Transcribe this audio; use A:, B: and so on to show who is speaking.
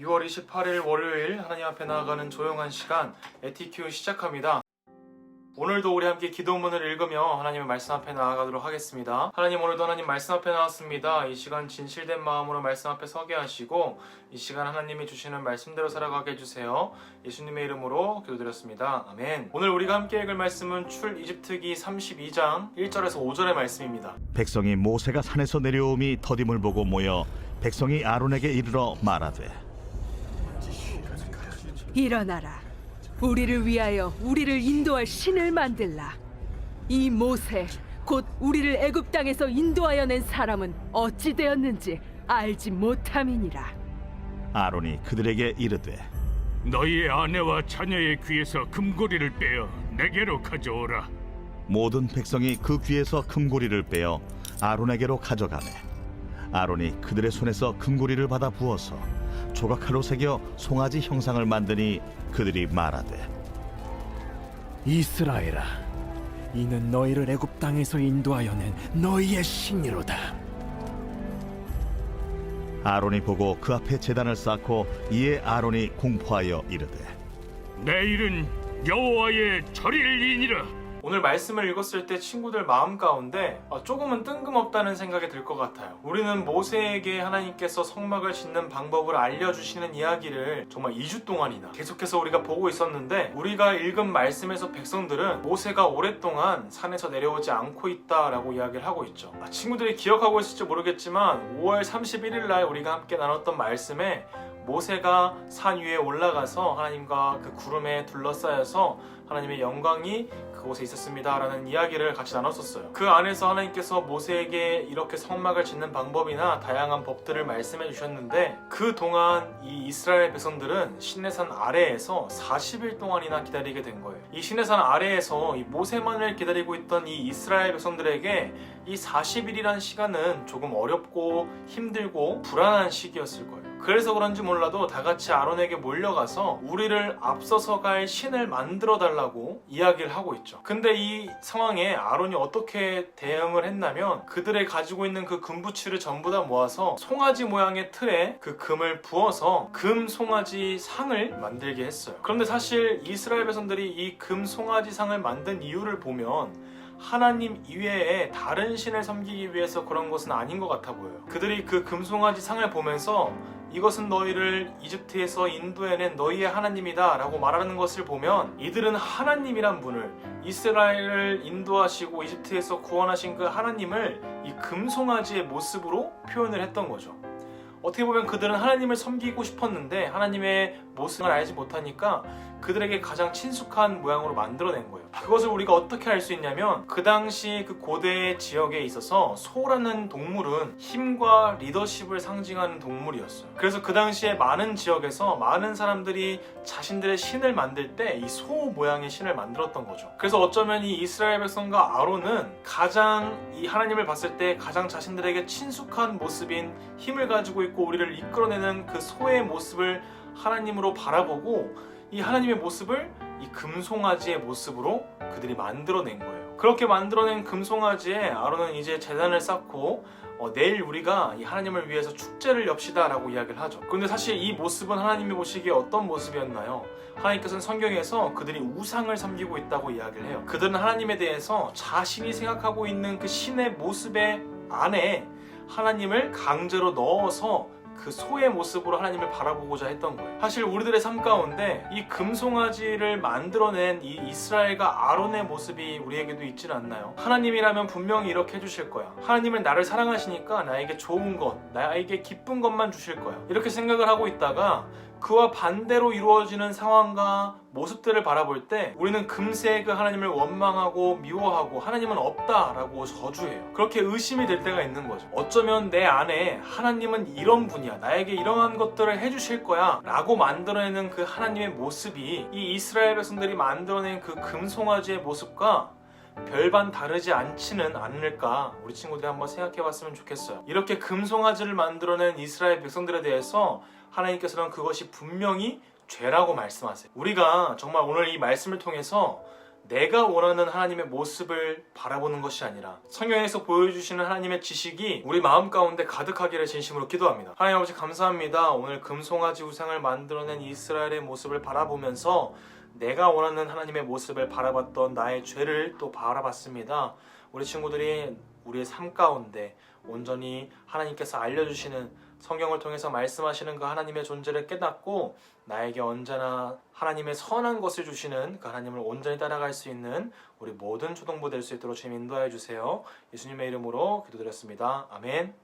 A: 6월 28일 월요일 하나님 앞에 나아가는 조용한 시간 에티큐 시작합니다. 오늘도 우리 함께 기도문을 읽으며 하나님의 말씀 앞에 나아가도록 하겠습니다. 하나님, 오늘도 하나님 말씀 앞에 나왔습니다. 이 시간 진실된 마음으로 말씀 앞에 서게 하시고 이 시간 하나님이 주시는 말씀대로 살아가게 해주세요. 예수님의 이름으로 기도드렸습니다. 아멘. 오늘 우리가 함께 읽을 말씀은 출이집트기 32장 1절에서 5절의 말씀입니다.
B: 백성이 모세가 산에서 내려오미 더딤을 보고 모여 백성이 아론에게 이르러 말하되,
C: 일어나라. 우리를 위하여 우리를 인도할 신을 만들라. 이 모세 곧 우리를 애굽 땅에서 인도하여 낸 사람은 어찌 되었는지 알지 못함이니라.
B: 아론이 그들에게 이르되,
D: 너희의 아내와 자녀의 귀에서 금고리를 빼어 내게로 가져오라.
B: 모든 백성이 그 귀에서 금고리를 빼어 아론에게로 가져가매 아론이 그들의 손에서 금고리를 받아 부어서 조각칼로 새겨 송아지 형상을 만드니 그들이 말하되,
E: 이스라엘아, 이는 너희를 애굽 땅에서 인도하여 낸 너희의 신이로다.
B: 아론이 보고 그 앞에 제단을 쌓고 이에 아론이 공포하여 이르되,
D: 내일은 여호와의 절일이니라.
A: 오늘 말씀을 읽었을 때 친구들 마음 가운데 조금은 뜬금없다는 생각이 들 것 같아요. 우리는 모세에게 하나님께서 성막을 짓는 방법을 알려주시는 이야기를 정말 2주 동안이나 계속해서 우리가 보고 있었는데, 우리가 읽은 말씀에서 백성들은 모세가 오랫동안 산에서 내려오지 않고 있다라고 이야기를 하고 있죠. 친구들이 기억하고 있을지 모르겠지만 5월 31일 날 우리가 함께 나눴던 말씀에 모세가 산 위에 올라가서 하나님과 그 구름에 둘러싸여서 하나님의 영광이 그곳에 있었습니다 라는 이야기를 같이 나눴었어요. 그 안에서 하나님께서 모세에게 이렇게 성막을 짓는 방법이나 다양한 법들을 말씀해 주셨는데, 그 동안 이 이스라엘 백성들은 시내산 아래에서 40일 동안이나 기다리게 된 거예요. 이 시내산 아래에서 이 모세만을 기다리고 있던 이 이스라엘 백성들에게 이 40일이라는 시간은 조금 어렵고 힘들고 불안한 시기였을 거예요. 그래서 그런지 몰라도 다 같이 아론에게 몰려가서 우리를 앞서서 갈 신을 만들어 달라고 이야기를 하고 있죠. 근데 이 상황에 아론이 어떻게 대응을 했냐면, 그들의 가지고 있는 그 금부치를 전부 다 모아서 송아지 모양의 틀에 그 금을 부어서 금 송아지 상을 만들게 했어요. 그런데 사실 이스라엘 백성들이 이 금 송아지 상을 만든 이유를 보면 하나님 이외에 다른 신을 섬기기 위해서 그런 것은 아닌 것 같아 보여요. 그들이 그 금송아지 상을 보면서 이것은 너희를 이집트에서 인도해낸 너희의 하나님이다 라고 말하는 것을 보면, 이들은 하나님이란 분을, 이스라엘을 인도하시고 이집트에서 구원하신 그 하나님을 이 금송아지의 모습으로 표현을 했던 거죠. 어떻게 보면 그들은 하나님을 섬기고 싶었는데 하나님의 모습을 알지 못하니까 그들에게 가장 친숙한 모양으로 만들어낸 거예요. 그것을 우리가 어떻게 알 수 있냐면, 그 당시 그 고대 지역에 있어서 소라는 동물은 힘과 리더십을 상징하는 동물이었어요. 그래서 그 당시에 많은 지역에서 많은 사람들이 자신들의 신을 만들 때 이 소 모양의 신을 만들었던 거죠. 그래서 어쩌면 이 이스라엘 백성과 아론은 가장 이 하나님을 봤을 때 가장 자신들에게 친숙한 모습인 힘을 가지고 있고 우리를 이끌어내는 그 소의 모습을 하나님으로 바라보고 이 하나님의 모습을 이 금송아지의 모습으로 그들이 만들어낸 거예요. 그렇게 만들어낸 금송아지에 아론은 이제 제단을 쌓고 내일 우리가 이 하나님을 위해서 축제를 엽시다 라고 이야기를 하죠. 그런데 사실 이 모습은 하나님이 보시기에 어떤 모습이었나요? 하나님께서는 성경에서 그들이 우상을 섬기고 있다고 이야기를 해요. 그들은 하나님에 대해서 자신이 생각하고 있는 그 신의 모습의 안에 하나님을 강제로 넣어서 그 소의 모습으로 하나님을 바라보고자 했던 거예요. 사실 우리들의 삶 가운데 이 금송아지를 만들어낸 이 이스라엘과 아론의 모습이 우리에게도 있진 않나요? 하나님이라면 분명히 이렇게 해주실 거야. 하나님은 나를 사랑하시니까 나에게 좋은 것, 나에게 기쁜 것만 주실 거야. 이렇게 생각을 하고 있다가 그와 반대로 이루어지는 상황과 모습들을 바라볼 때 우리는 금세 그 하나님을 원망하고 미워하고 하나님은 없다라고 저주해요. 그렇게 의심이 될 때가 있는 거죠. 어쩌면 내 안에 하나님은 이런 분이야, 나에게 이러한 것들을 해주실 거야 라고 만들어내는 그 하나님의 모습이 이 이스라엘 백성들이 만들어낸 그 금송아지의 모습과 별반 다르지 않지는 않을까, 우리 친구들이 한번 생각해 봤으면 좋겠어요. 이렇게 금송아지를 만들어낸 이스라엘 백성들에 대해서 하나님께서는 그것이 분명히 죄라고 말씀하세요. 우리가 정말 오늘 이 말씀을 통해서 내가 원하는 하나님의 모습을 바라보는 것이 아니라 성경에서 보여주시는 하나님의 지식이 우리 마음 가운데 가득하기를 진심으로 기도합니다. 하나님 아버지 감사합니다. 오늘 금송아지 우상을 만들어낸 이스라엘의 모습을 바라보면서 내가 원하는 하나님의 모습을 바라봤던 나의 죄를 또 바라봤습니다. 우리 친구들이 우리의 삶 가운데 온전히 하나님께서 알려주시는 성경을 통해서 말씀하시는 그 하나님의 존재를 깨닫고 나에게 언제나 하나님의 선한 것을 주시는 그 하나님을 온전히 따라갈 수 있는 우리 모든 초동부 될 수 있도록 주님 인도하여 주세요. 예수님의 이름으로 기도드렸습니다. 아멘.